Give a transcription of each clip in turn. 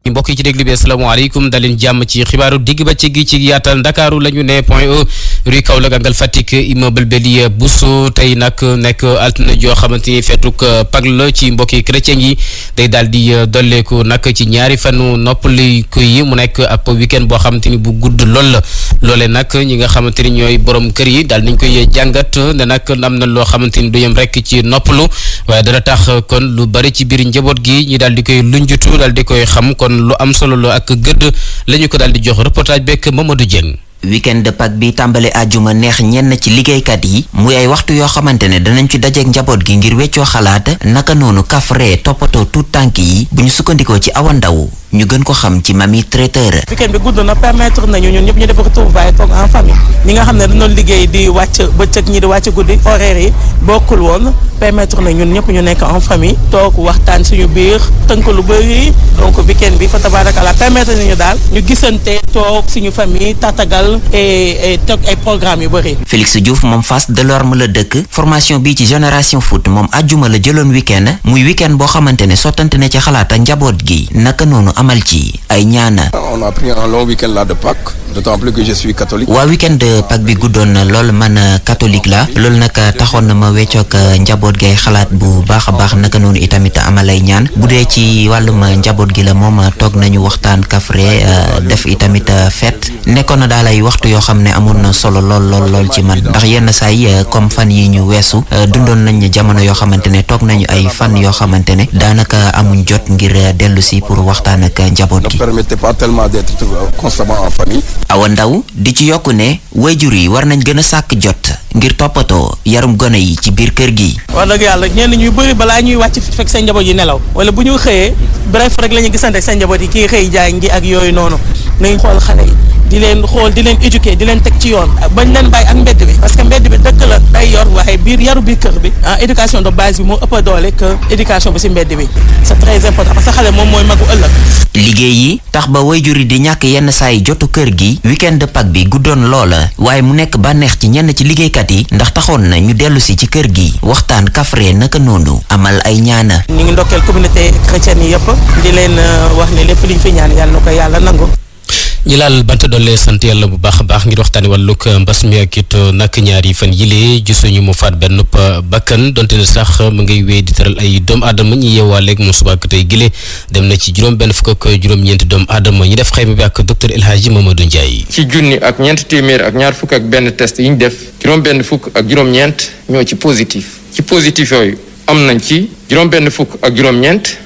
mbokk yi ci déglu bi asalaamaaleykum daleen jàmm ci xibaaru digg ba ci gi ci yaatal Ndakaaru la ñu ne point E rue Kaolack angal Fatick immeuble Beli Bousso tey nag nekk altine joo xamante ni feetuk Pâques la ci mbokki chrétien yi day daal di dolleeku nag ci ñaari fanu noppaliku yi mu nekk ab week-end boo xamante ni bu gudd lool la loole nag ñi nga xamante ni ñooy borom kër yi daal nañ koy jàngat ne nag am na loo xamante ni du yem rek ci noppalu waaye dana tax kon lu bari ci biir njaboot gi ñi daal di koy lunjutu daal di koy xam kon lu am solo la ak gëdd la ñu ko daal di jox reportage bekk Mamadou Dieng. weekend de Pâques bi tàmbale àjjuma neex ñenn ci liggéeykat yi muy ay waxtu yoo xamante ne danañ ci dajeek njaboot gi ngir weccoo xalaat naka noonu kafre toppatoo tuut tànk yi bu ñu sukkandikoo ci Awa Ndaw ñu gën ko xam ci mami traiteur. weekend bi gudd na permettre nañu ñun ñëpp ñu def retrouvailles toog en famille ñi nga xam ne dañoo liggéey di wàcc bëccëg ñi di wàcc guddi horaire yi bokkul woon permettre na ñun ñëpp ñu nekk en famille toog waxtaan suñu biir tënk lu bëri donc weekend bi fa tabarakallah permettre nañu daal ñu gisante toog suñu famille tatagal et toog ay programme yu bëri. Félix Diouf moom Fass Delorme la dëkk formation bi ci génération foot moom àjjuma la jëloon weekend muy weekend boo xamante ne sottante ne ci xalaat ak njaboot gi naka noonu amal ci ay ñaana. On a pris un long week-end là de Pâques, d'autant plus que je suis catholique. waa week-end de Pâques bi guddoon na lool man catholique la loolu nag taxoon na ma weccoog njaboot gi ay xalaat bu baax a baax naka noonu itamit amal ay ñaan bu dee ci wàllum njaboot gi la moom toog nañu waxtaan kafre def itamit fête nekkoon na daal ay waxtu yoo xam ne amoon na solo lool ci man ndax yenn saa yi comme fan yi ñu weesu dundoon nañ jamono yoo xamante ne toog nañu ay fan yoo xamante ne daanaka amuñ jot ngir dellu si pour waxtaan ak njaboot gi. Ne permettait pas tellement d'être constamment en famille. Awa Ndaw di ci yokku ne waajur yi war nañ gën a sàkk jot ngir toppatoo yarum gone yi ci biir kër gi. wax dëgg yàlla ñenn ñuy bëri balaa ñuy wàcc fekk seen njaboot yi nelaw wala bu ñu xëyee bref rek la ñuy gisante ak seen njaboot yi kii xëy jaay ngi ak yooyu noonu nañ xool xale yi di leen xool di leen éduquer di leen teg ci yoon bañ leen bàyyi ak mbedd bi parce que mbedd bi dëgg la day yor waaye biir yaru biir kër bi éducation de base bi moo ëpp doole que éducation bi si mbedd bi c'est très important parce que xale moom mooy magu ëllëg. liggéey yi tax ba waajur yi di ñàkk yenn saa yi jotu kër gi weekend de Pâques bi guddoon loola waaye mu nekk bànneex ci ñenn ci liggéeykat yi ndax taxoon na ñu dellu si ci kër gi waxtaan kafre naka noonu amal ay ñaana. ñu ngi ndokkeel communauté chrétienne yi yëpp di leen wax ne lépp liñ fi ñaan yàlla na ko yàlla nangu. ñi laal bant doole sant yàlla bu baax a baax ngir waxtaani wàllug mbas mi ak it nag ñaari fan yile gisuñu mu faat benn bakkan donte ne sax mu ngay wéy di tëral ay doomu aadama ñi yeewaaleeg mu suba ak tey gile dem na ci juróom-benn fukk ak juróom-ñeenti doomu aadama ñi def xayma bi ak docteur El Hadji Mamadou Ndiaye. ci junni ak ñeent téeméer ak ñaar fukk ak benn test yi ñu def juróom-benn fukk ak juróom-ñeent ñoo ci positif yooyu am nañ ci juróom-benn fukk ak juróom-ñeent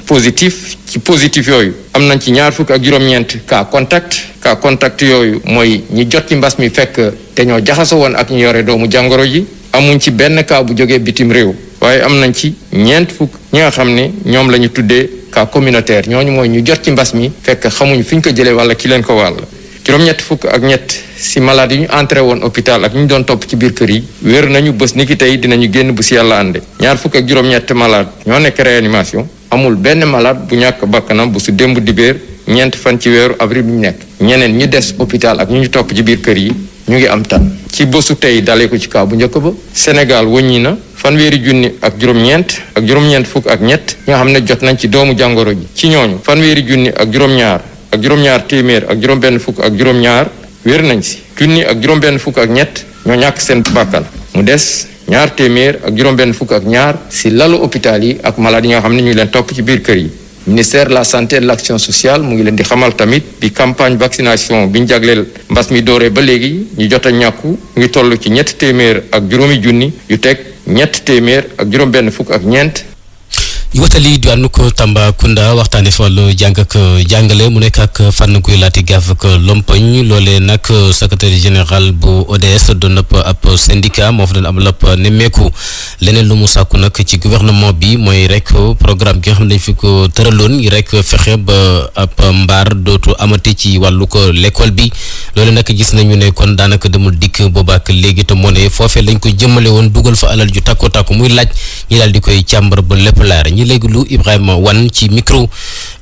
positif yooyu am nañ ci ñaar fukk ak juróom-ñeent cas contact yooyu mooy ñi jot ci mbas mi fekk te ñoo jaxasoo woon ak ñu yore doomu jàngoro ji amuñ ci benn cas bu jógee bitim réew waaye am nañ ci ñeent fukk ñi nga xam ne ñoom la ñu tuddee cas communautaire ñooñu mooy ñu jot ci mbas mi fekk xamuñ fi ñu ko jëlee walla ki leen ko wàll juróom-ñett fukk ak ñett si malade yi ñu entré woon hôpital ak ñu doon topp ci biir kër yi wér nañu bés ni ki tey dinañu génn bu si yàlla ànde ñaar fukk ak juróom-ñett malade ñoo nekk réanimation amul benn malade bu ñàkk bakkanam bu su démb dibéer ñeent fan ci weeru avril bi ñu nekk ñeneen ñi des hôpital ak ñu topp ci biir kër yi ñu ngi am tan ci bésu tey dalee ko ci kaw bu njëkk ba Sénégal wëññi na fanweeri junni ak juróom-ñeent fukk ak ñett ñi nga xam ne jot nañ ci doomu jàngoro ji ci ñooñu fanweeri junni ak juróom-ñaar téeméer ak juróom-benn fukk ak juróom-ñaar wér nañ si junni ak juróom-benn fukk ak ñett ñoo ñàkk seen bakkan mu des ñaar téeméer ak juróom-benn fukk ak ñaar si lalu hôpital yi ak malade yi nga xam ne ñu leen topp ci biir kër yi ministère de la santé et de l'action sociale mu ngi leen di xamal tamit bi campagne vaccination bi ñu jagleel mbas mi dooree ba léegi ñu jot a ñàkku ñu ngi toll ci ñett téeméer ak juróomi junni yu teg ñett téeméer ak juróom-benn fukk ak ñeent. ñu watali diwaanu ko Tambacounda waxtaanee fa wàllu jàng ak jàngale mu nekk ak fànn guy laati gaaf ak lompoñ loolee nag secrétaire général bu ODS doon nëpp ab syndicat moo fa doon amal ab nemmeeku leneen lu mu sàkku nag ci gouvernement bi mooy rek programme gi nga xam ne dañ fi ko tëraloon yi rek fexe ba ab mbaar dootu amati ci wàllu ko l'école bi loole nag gis nañu ne kon daanaka demul dikk boobaak léegi te moo ne foofee lañ ko jëmale woon dugal fa alal ju takku muy laaj ñi daal di koy càmbar ba lépp laar ñi léegi lu Ibrahima Wane ci micro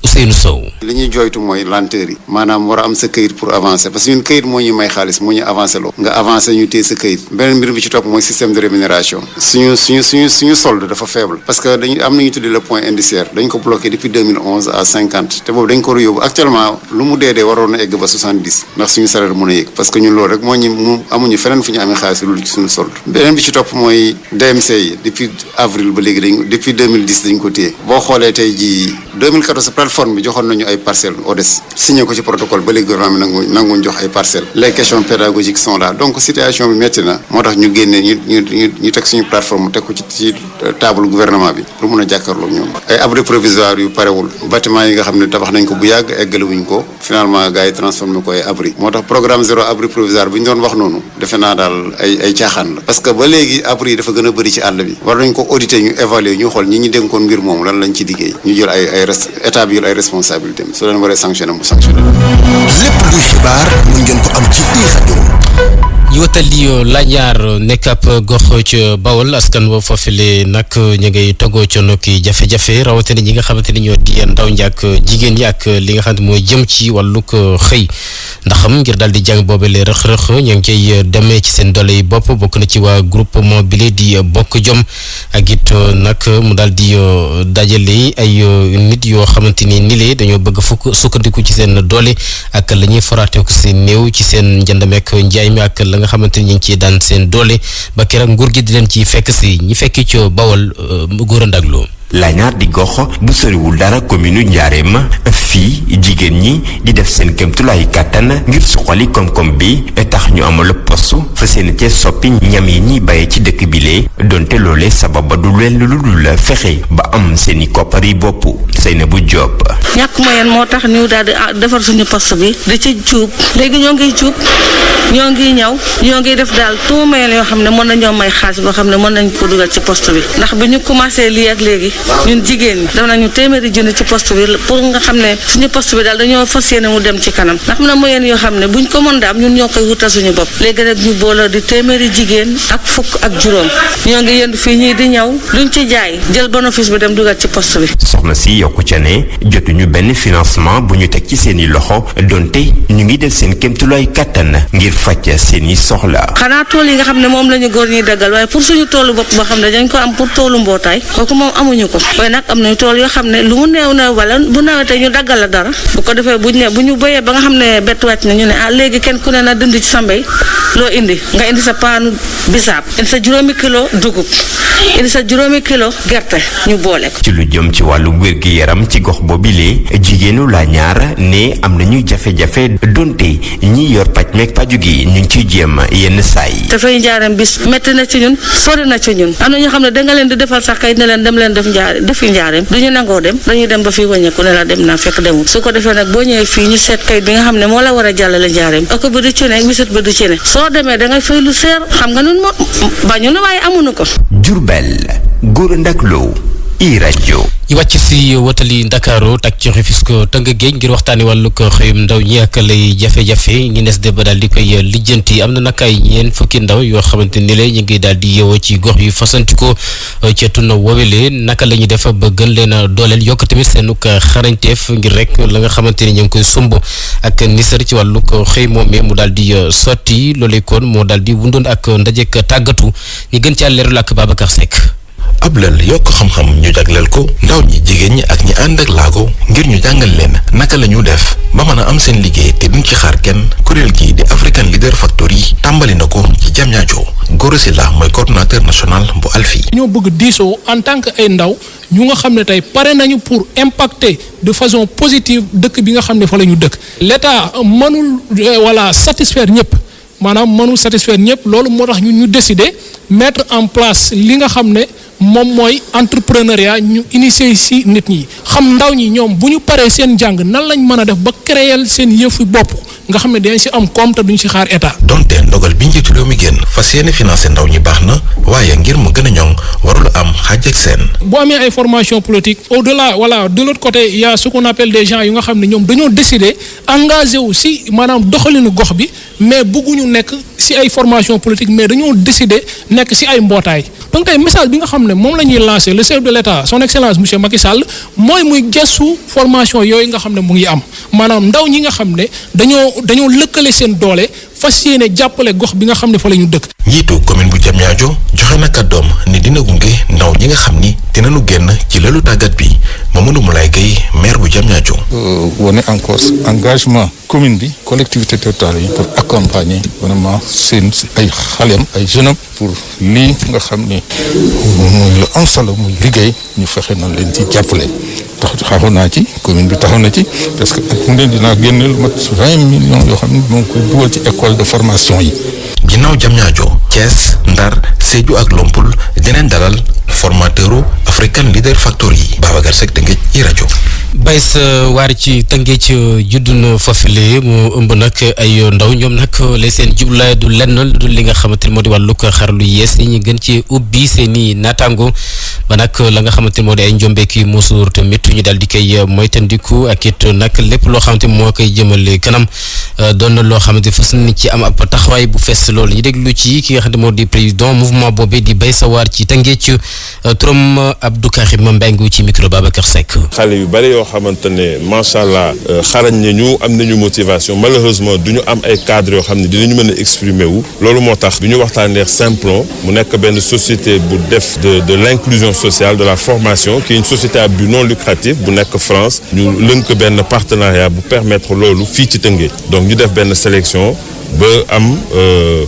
Ousseynou Sow. li ñuy jooytu mooy lenteur yi maanaam war a am sa këyit pour avancer parce que ñun këyit moo ñuy may xaalis moo ñu avancer loo nga avancer ñu téye sa këyit beneen mbir bi ci topp mooy système de rémunération suñu solde dafa faible parce que dañu am nañu tuddi le point indiciaire dañ ko bloqué depuis 2011 à 50 te boobu dañ ko war a yóbbu actuellement lu mu dee waroon na egg ba 70 ndax suñu salaire mën a yëg parce que ñun loolu rek moo ñu amuñu feneen fu ñu amee xaalis lu ci suñu solde beneen bi ci topp mooy DMC yi depuis avril ba léegi depuis 2010 dañ ko téye boo xoolee tey jii 2014 plateforme bi joxoon nañu ay parcelles ODES signé ko ci protocole ba léegi gouvernement bi nanguñ jox ay parcelles les questions pédagogiques sont là donc situation bi métti na moo tax ñu génnee ñu teg suñu plateforme teg ko ci table gouvernement bi pour mun a jàkkaarloo ñoom ay abri provisoire yu parewul bâtiment yi nga xam ne tabax nañ ko bu yàgg eggalewuñ ko finalement gars yi transformé ko ay abri moo tax programme zéro abri provisoire bi ñu doon wax noonu defe naa daal ay caaxaan la parce que ba léegi abri yi dafa gën a bëri ci àll bi war nañ ko auditer ñu évaluer ñu xool ñi dénkoon mbir moom lan lañ ci liggéey ñu jël état bi jël ay responsabilité su leen waree sanctionné mu sanctionné. lépp luy xibaar mu ngeen ko am ci biir rajo. ñu watali Laniar nekk ab gox ca Bawol askan wa foofule nag ñu ngay toggoo ca nokki jafe-jafe rawatina ñi nga xamante ni ñoo di ndaw ñi ak jigéen ñi ak li nga xamante mooy jëm ci wàllug xëy ndaxam ngir daal di jàng boobale rëx-rëx ñu ngi cay demee ci seen doole yi bopp bokk na ci waa groupement bile di bokk jom ak it nag mu daal di dajale ay nit yoo xamante ni lee dañoo bëgg sukkandiku ci seen doole ak la ñuy foraatee ko si néew ci seen njëndameek njaay mi ak la nga xamante ni ñu ngi ciy daan seen doole ba keroog nguur gi di leen ci fekk si ñi fekki ci Bawol góor a ndaglu Laniar di gox bu soriwul dara commune Njaareem fii jigéen ñi di def seen kéemtulaay kàttan ngir suqali koom-koom bi tax ñu amal poste fa seen cee soppi ñam yi ñuy bayee ci dëkk bi lee donte loolee sabab ba du leen lu dul fexe ba am seen i koppar yi bopp Seynabou Diop. ñàkk moyen moo tax ñu daal di defar suñu poste bi di ci cuub léegi ñoo ngi cuub ñoo ngi ñaw ñoo ngi def daal tout moyen yoo xam ne mën nañoo may xaalis boo xam ne mën nañ ko dugal ci poste bi ndax bi ñu commencé lii ak léegi ñun jigéen ñi def nañu téeméeri junni ci poste bi pour nga xam ne suñu poste bi daal dañoo fas yéene mu dem ci kanam ndax am na moyen yoo xam ne buñ ko mën daam ñun ñoo koy wutal suñu bopp léegi nag ñu boole di téeméeri jigéen ak fukk ak juróom ñoo ngi yëndu fii ñii di ñaw luñ ci jaay jël bénéfice bi dem dugal ci poste bi. soxna si yokku ca ne jotuñu benn financement bu ñu teg ci seen i loxo donte ñu ngi def seen kéemtulaay kàttan ngir faj seen i soxla. xanaa tool yi nga xam ne moom la ñu góor ñuy daggal waaye pour suñu toolu bopp boo xam ne dañ ko am pour toolu mbootaay kooku moom amuñu ko waaye nag am nañu tool yoo xam ne lu mu néew na wala bu nawetee ñu daggal la dara bu ko defee bu ñu béyee ba nga xam ne bett wàcc na ñu ne léegi kenn ku ne na dindi ci sa mbéy loo indi nga indi sa paanu bisaab indi sa juróomi kilo dugub indi sa juróomi kilo gerte ñu boole ko. ci lu jëm ci wàllu wér-gi-yaram ci gox boobile jigéenu Laniar ne am nañu jafe-jafe donte ñi yor paj meeg paju gi ñu ngi ciy jéem yenn saa yi. dafay njaareem bis métti na ci ñun sori na ci ñun am na ñoo xam ne da nga leen di defal sax kay ne leen dem leen defi njaareem du ñu nangoo dem dañuy dem ba fii wàññeeku ne la dem naa fekk demul su ko defee nag boo ñëwee fii ñu seet kayit bi nga xam ne moo la war a jàllale njaareem ak bi du ci ne wisit bi du ci ne soo demee da ngay fay lu seer xam nga nun moo bañu na waaye amuñu ko. Diourbel Gora Ndaklo i rajo. ñu wàcc si wotali Ndakaaru tak ci Rufisque tënk géej ngir waxtaani wàllu ko xëyum ndaw ñi ak lay jafe-jafe ngi nes de ba daal di koy lijjanti am na nag ay ñeen fukki ndaw yoo xamante ni la ñu ngi daal di yeewoo ci gox yu fasantikoo ca tund woowele naka la ñuy def ba gën leen a dooleel yokk tamit seenuk xarañteef ngir rek la nga xamante ni ñu ngi koy sumb ak nisar ci wàllu ko xëy moomee mu daal di sotti loolee kon moo daal di wundoon ak ndajek tàggatu ñu gën ci leerul ak Babacar Seck. ab lël yokk xam-xam ñu jagleel ko ndaw ñi jigéen ñi ak ñi ànd ak laago ngir ñu jàngal leen naka la ñu def ba mën a am seen liggéey te duñ ci xaar kenn kuréel gi di African Leader Factory tàmbali na ko ci Diamniadio Gora Sylla mooy coordonnateur national bu ALFI. ñoo bëgg diisoo en tant que ay ndaw ñu nga xam ne tey pare nañu pour impacter de façon positive dëkk bi nga xam ne fa la ñu dëkk l'État mënul satisfaire ñëpp maanaam mënul satisfaire ñëpp loolu moo tax ñu décider mettre en place li nga xam ne moom mooy entrepreneuriat ñu initier ci nit ñi xam ndaw ñi ñoom bu ñu paree seen jàng nan lañ mën a def ba créer seen yëfu bopp nga xam ne dañ ci am koom te duñ ci xaar état. donte ndogal bi njiitu réew mi génn fas yéene financer ndaw ñi baax na waaye ngir mu gën a ñoŋ warul am xaaj ak seen. boo amee ay formation politique au-delà de l'autre côté il y a ce qu'on appelle des gens yu nga xam ne ñoom dañoo décider engagé wu ci maanaam doxalinu gox bi mais bëgguñu nekk ci ay formation politique mais dañoo décider nekk ci ay mbootaay donc tey message bi nga xam ne moom la ñuy lancer le chef de l'État son excellence monsieur Macky Sall mooy muy gestu formation yooyu nga xam ne mu ngi am maanaam ndaw ñi nga xam ne dañoo lëkkale seen doole fas yéene jàppale gox bi nga xam ne fa la ñu dëkk. njiitu commune bu Diamniadio joxe na kàddoom ni dina gunge ndaw ñi nga xam ni dinañu génn ci lalu tàggat bi Mamadou Moulay Gueye maire bu Diamniadio. wone encore engagement commune bi collectivité territoriale yi pour accompagner vraiment seen ay xaleem ay jeunes pour lii nga xam ni muy lu am solo muy liggéey ñu fexe noonu leen ci jàppale. taxaw naa ci commune bi taxaw na ci parce que ak mu ne dinaa génne lu mat 20 millions yoo xam ne moo ngi koy dugal ci école de formation yi. ginnaaw Diamniadio Thiès Ndar Sédhiou ak Lompoul dinañ dalal formateuru African Leader Factory yi Babacar Seck Tëngéej i rajo. bay sa waar ci Tëngéej juddu na foofule mu ëmb nag ay ndaw ñoom nag la seen jublaay du lenn du li nga xamante ni moo di wàllug xarlu yees yi ñu gën ci ubbi seen i naataango ba nag la nga xamante ni moo di ay njombeeki musuur tamit ñu daal di koy moytandiku ak it nag lépp loo xamante moo koy jëmale kanam doon na loo xamante fas ni ci am ab taxawaay bu fees loolu ñu déglu ci ki nga xam ne moo di président mouvement boobee di bay sa waar ci Tëngéej turam Abdou Karim Mbengue ci micro Babacar Seck. xale yu bari yoo xamante ne macha allah xarañ nañu am nañu motivation malheureusement du ñu am ay cadres yoo xam ne dinañu mën a exprimer wu loolu moo tax du ñu waxtaanee Simplon mu nekk benn société bu def de l'inclusion sociale de la formation qui est une société à but non lucratif bu nekk France ñu lënk benn partenariat bu permettre loolu fii ci Tëngéej donc ñu def benn sélection ba am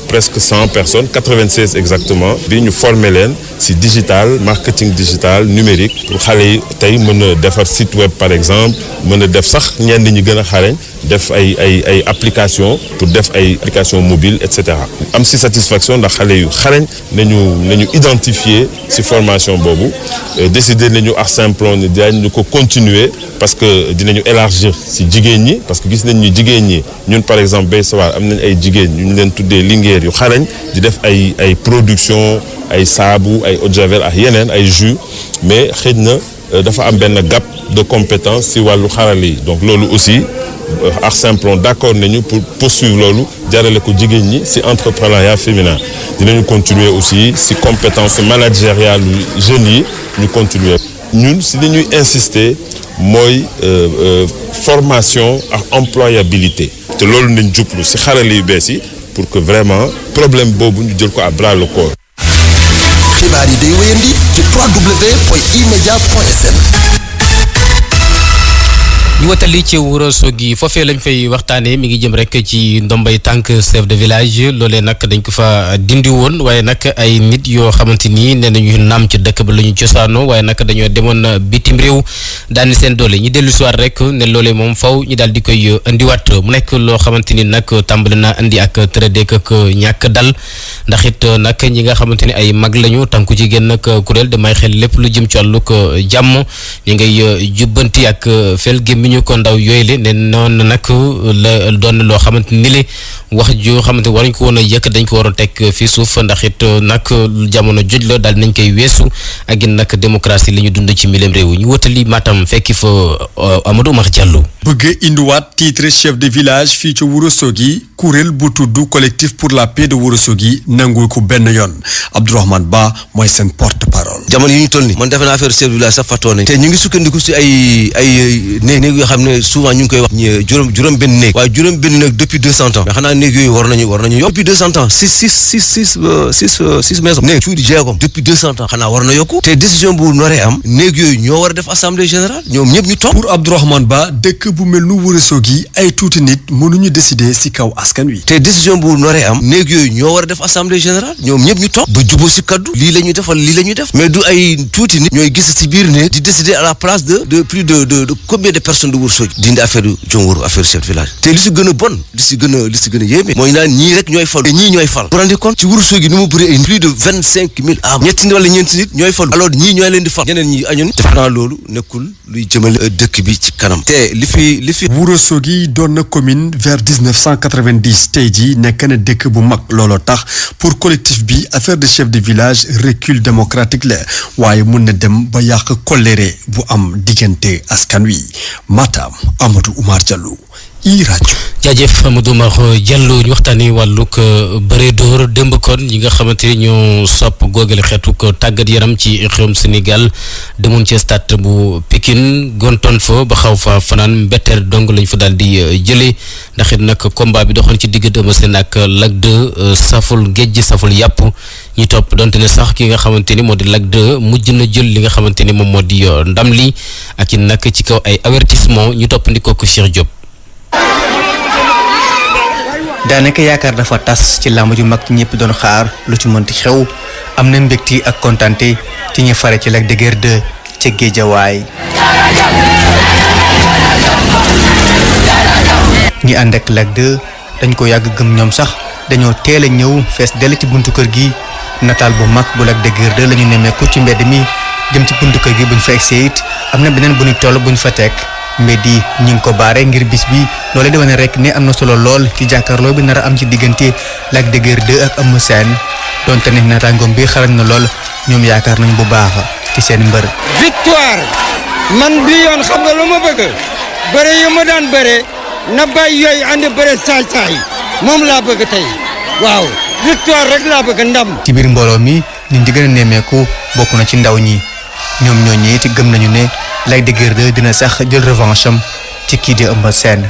presque 100 personnes 96 exactement bi ñu former leen ci digital marketing digital numérique pour xale yi tey mën a defar site web par exemple mën a def sax ñenn ñi gën a xarañ def ay application pour def ay application mobile et cetera am ci satisfaction ndax xale yu xarañ nañu identifier ci formation boobu décider nañu ak Simplon ni dinañu ko continuer parce que dinañu élargir ci jigéen ñi parce que gis nañ ni jigéen ñi ñun par exemple Bay Sawar am nañ ay jigéen ñu leen tuddee lingeer yu xarañ di def ay production ay saabu ay eau de javel ak yeneen ay jus mais xëy na dafa am benn gap de compétence ci wàllu xarale yi donc loolu aussi ak Simplon d'accord nañu pour poursuivre loolu jarale ko jigéen ñi ci entrepreneuriat féminin dinañu continuer aussi ci compétence managériale jeunes yi ñu continuer ñun ci li ñuy insister mooy formation ak employabilité te loolu nañ jublu ci xarale yu bees yi pour que vraiment problème boobu ñu jël ko à bras le corps. xibaar yi day wéyandi ci www.emedia.sn. ñu watali ci Ourossogui foofee lañ fay waxtaanee mi ngi jëm rek ci ndombay tànk chef de village loolee nag dañ ko fa dindi woon waaye nag ay nit yoo xamante ni nee nañu naam ci dëkk ba la ñu cosaanoo waaye nag dañoo demoon bitim réew daani seen doole ñu dellu si waat rek ne loolee moom faw ñu daal di koy indiwaat mu nekk loo xamante ni nag tàmbali naa indi ak tërëdeek ak ñàkk dal ndax it nag ñi nga xamante ni ay mag lañu tànku ci génn nag kuréel damay xel lépp lu jëm ci wàllug jàmm ñi ngay jubbanti ak fel gémmi ñu ko ndaw yooyu le ne noonu nag la doon loo xamante ni le wax joo xamante waruñ ko woon a yëkk dañ ko war a teg fii suuf ndax it nag jamono joj la daal nañ koy weesu ak it nag démocratie li ñu dund ci milem réew ñu wutali Matam fekki fa Amadou Mar Diallo. bëgg indiwaat titre chef de village fii ci Ourossogui kuréel bu tudd collectif pour la paix de Ourossogui nangu ko benn yoon Abdourahmane Ba mooy seen porte parole. jamono yi ñu toll nii man defe naa affaire chef de village sax fàttoo nañ te ñu ngi sukkandiku si ay néeg yoo xam ne souvent ñu ngi koy wax juróom benn néeg waaye juróom benn néeg depuis 200 ans mais xanaa néeg yooyu war nañu yokk depuis 200 ans six maisons néeg cuudi jeegom depuis 200 ans xanaa war na yokku te décision bu noree am néeg yooyu ñoo war a def assemblée générale ñoom ñëpp ñu toog. pour Abdourahmane Ba dëkk bu mel nu Ourossogui ay tuuti nit mënuñu décider si kaw askan wi. te décision bu noree am néeg yooyu ñoo war a def assemblée générale ñoom ñëpp ñu toog ba jubóo si kaddu lii la ñuy defal lii la ñuy def mais du ay tuuti nit ñooy gis si biir ne di décider à la place de plus de combien de personnes de Ourossogui dindi affaire yu jongoro affaire chef de village te li si gën a bon li si gën a yéeme mooy naan ñii rek ñooy falu te ñii ñooy fal pour rendre compte ci Ourossogui ni mu bëri ay plus de 25,000 âmes ñetti nit wala ñeenti nit ñooy falu alors ñii ñooy leen di fal ñeneen ñi añoon def naa loolu nekkul luy jëmale dëkk bi ci kanam te li fi Ourossogui doon na commune vers 1990 tey jii nekk na dëkk bu mag looloo tax pour collectif bi affaire de chef de village recul démocratique la waaye mun na dem ba yàq kolere bu am diggante askan wi Matam Amadou Oumar Diallo iRadio. jaajëf Amadou Mar Diallo ñu waxtaanee wàllug bëre dóor démb kon ñi nga xamante ni ñoo sopp googale xeetu ko tàggat yaram ci réewum Sénégal demoon ci stade bu Pikine gontoon fa ba xaw fa fanaan mbetteel dong lañ fa daal di jëlee ndax it nag combat bi doxoon ci diggante Eumeu Sène ak Lac 2 saful géej saful yàpp ñi topp donte ne sax ki nga xamante ni moo di Lac 2 mujj na jël li nga xamante ni moom moo di ndam li ak it nag ci kaw ay avertissement ñu toppandikoo ko Cheikh Diop. daanaka yaakaar dafa tas ci làmb ju mag ñëpp doon xaar lu ci mënti xew am na mbégte ak kontante ci ñi fare ci Lac de Guiers 2 ca Géejawaay ñi ànd ak Lac 2 dañ ko yàgg gëm ñoom sax dañoo teel a ñëw fees dell ci buntu kër gi nataal bu mag bu Lac de Guiers 2 la ñu nemmeeku ci mbedd mi jëm ci buntu kër gi buñ fa egsee it am na beneen bu ñu toll buñ fa teg mbedd yi ñi ngi ko baare ngir bis bi loolee di wane rek ne am na solo lool ci jàkkaarloo bi nar a am ci diggante Lac de Guiers 2 ak Eumeu Sène donte ne naataangoom bi xarañ na lool ñoom yaakaar nañ bu baax ci seen mbër. victoire man bi yoon xam nga lu ma bëgg bëre yu ma daan bëre na bàyyi yooyu ànd bëre saay-saay moom laa bëgg tey waaw victoire rek laa bëgg ndam. ci biir mbooloo mi ñun di gën a nemmeeku bokk na ci ndaw ñi ñoom ñoo ñi it gëm nañu ne Lac de Guiers 2 dina sax jël revanche am ci kii di Eumeu Sène.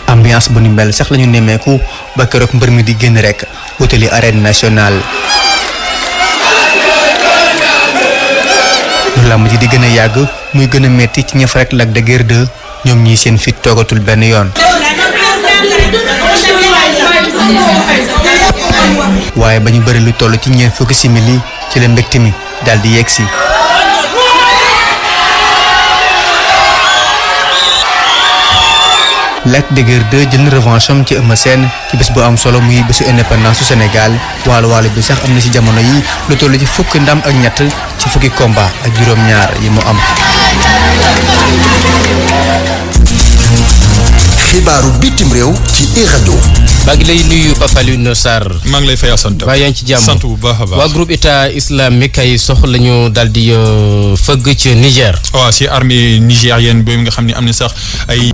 ambiance bu ni mel sax lañu nemmeeku ba keroog mbër mi di génn rek wutali arène nationale. lu làmb ji di gën a yàgg muy gën a metti ci ñëf rek Lac de Guiers 2 ñoom ñii seen fit toogatul benn yoon. waaye ba ñu bëri lu toll ci ñeent fukki simili ci la mbégte mi daal di yegg si. Lac de Guiers 2 jël revanche am ci Eumeu Sène ci bés bu am solo muy bésu indépendance su Sénégal waalo bi sax am na ci jamono yi lu toll ci fukki ndam ak ñett ci fukki combat ak juróom-ñaar yi mu am. xibaaru bitim réew ci iRadio. maa ngi lay nuyu Papa Alioune Sarr. maa ngi lay fay Assane. waa yaa ngi ci jàmm sant bu baax a baax. waa groupe état islamique ay soxla ñu daal di fëgg ci Niger. waaw si armée nigérienne boobu nga xam ne am na sax ay.